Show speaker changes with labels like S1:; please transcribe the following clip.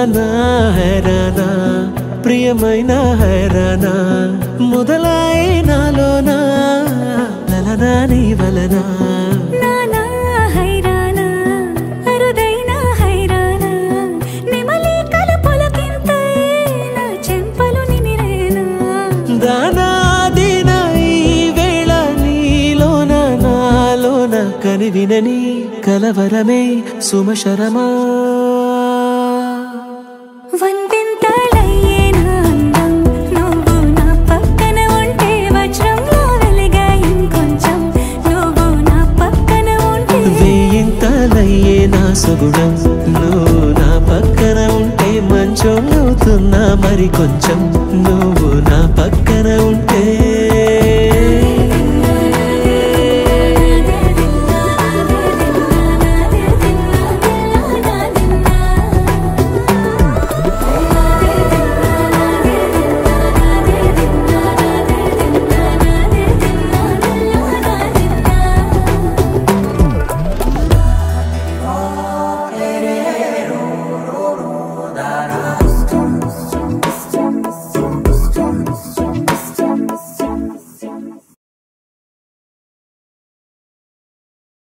S1: హైరానా హైరానా ప్రియమైన హైరానా మొదలై నాలోనా లలనా నీ వలనా కనివినని కలవరమే సుమశరమా
S2: వందింతలయ్యేనా అందం నువ్వు నా పక్కన ఉంటే వజ్రంలా వెలిగా ఇంకొంచెం నువ్వు నా పక్కన ఉంటే
S1: వేయింతలయ్యేనా సుగుణం నువ్వు నా పక్కన ఉంటే మంచం అవుతున్నా మరి కొంచెం నువ్వు